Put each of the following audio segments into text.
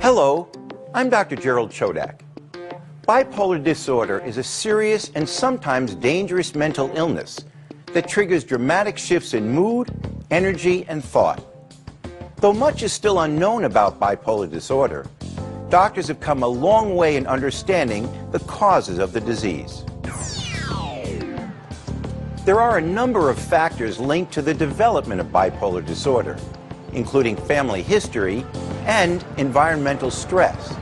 Hello, I'm Dr. Gerald Chodak. Bipolar disorder is a serious and sometimes dangerous mental illness that triggers dramatic shifts in mood, energy, and thought. Though much is still unknown about bipolar disorder, doctors have come a long way in understanding the causes of the disease. There are a number of factors linked to the development of bipolar disorder, including family history and environmental stress.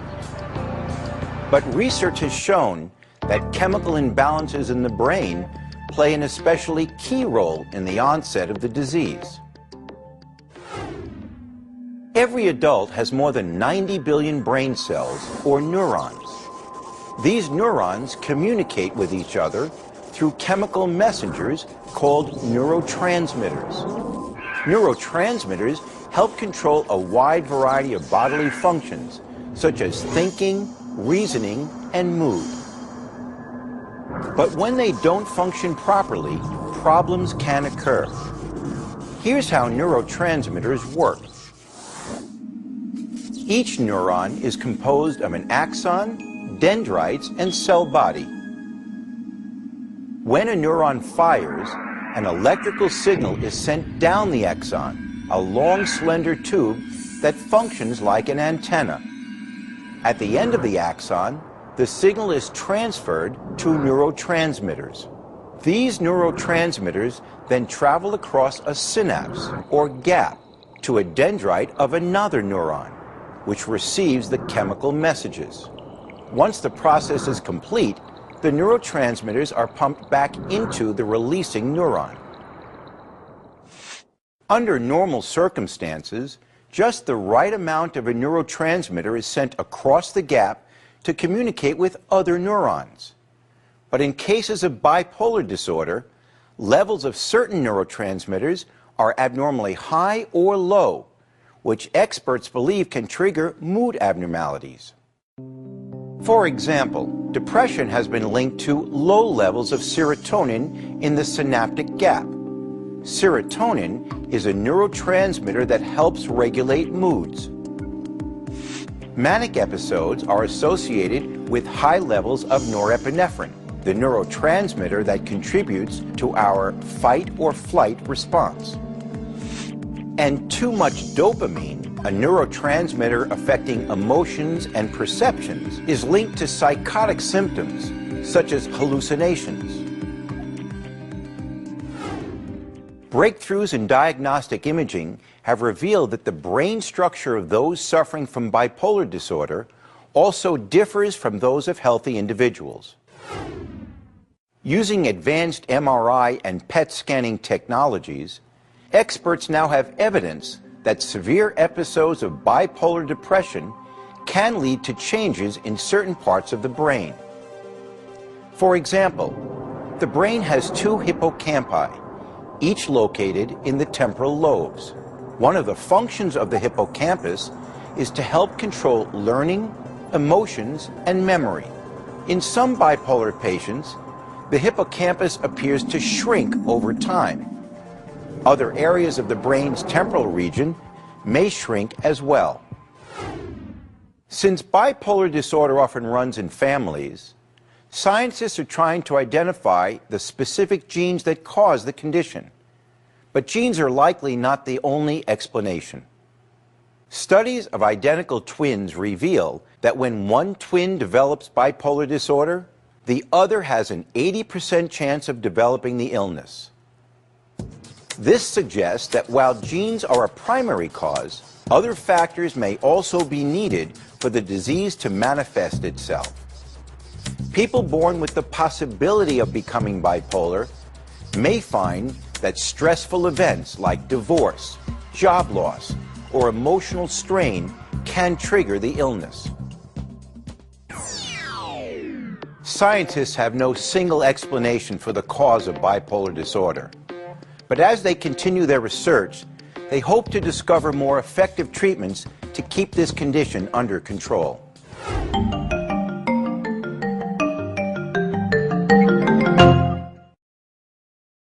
But research has shown that chemical imbalances in the brain play an especially key role in the onset of the disease. Every adult has more than 90 billion brain cells, or neurons. These neurons communicate with each other through chemical messengers called neurotransmitters. Neurotransmitters help control a wide variety of bodily functions, such as thinking, reasoning, and mood. But when they don't function properly, problems can occur. Here's how neurotransmitters work. Each neuron is composed of an axon, dendrites, and cell body. When a neuron fires, an electrical signal is sent down the axon, a long, slender tube that functions like an antenna. At the end of the axon, the signal is transferred to neurotransmitters. These neurotransmitters then travel across a synapse, or gap, to a dendrite of another neuron, which receives the chemical messages. Once the process is complete, the neurotransmitters are pumped back into the releasing neuron. Under normal circumstances, just the right amount of a neurotransmitter is sent across the gap to communicate with other neurons. But in cases of bipolar disorder, levels of certain neurotransmitters are abnormally high or low, which experts believe can trigger mood abnormalities. For example, depression has been linked to low levels of serotonin in the synaptic gap. Serotonin is a neurotransmitter that helps regulate moods. Manic episodes are associated with high levels of norepinephrine, the neurotransmitter that contributes to our fight or flight response. And too much dopamine, a neurotransmitter affecting emotions and perceptions, is linked to psychotic symptoms, such as hallucinations. Breakthroughs in diagnostic imaging have revealed that the brain structure of those suffering from bipolar disorder also differs from those of healthy individuals. Using advanced MRI and PET scanning technologies, experts now have evidence that severe episodes of bipolar depression can lead to changes in certain parts of the brain. For example, the brain has two hippocampi, each located in the temporal lobes. One of the functions of the hippocampus is to help control learning, emotions, and memory. In some bipolar patients, the hippocampus appears to shrink over time. Other areas of the brain's temporal region may shrink as well. Since bipolar disorder often runs in families, scientists are trying to identify the specific genes that cause the condition. But genes are likely not the only explanation. Studies of identical twins reveal that when one twin develops bipolar disorder, the other has an 80% chance of developing the illness. This suggests that while genes are a primary cause, other factors may also be needed for the disease to manifest itself. People born with the possibility of becoming bipolar may find that stressful events like divorce, job loss, or emotional strain can trigger the illness. Scientists have no single explanation for the cause of bipolar disorder. But as they continue their research, they hope to discover more effective treatments to keep this condition under control.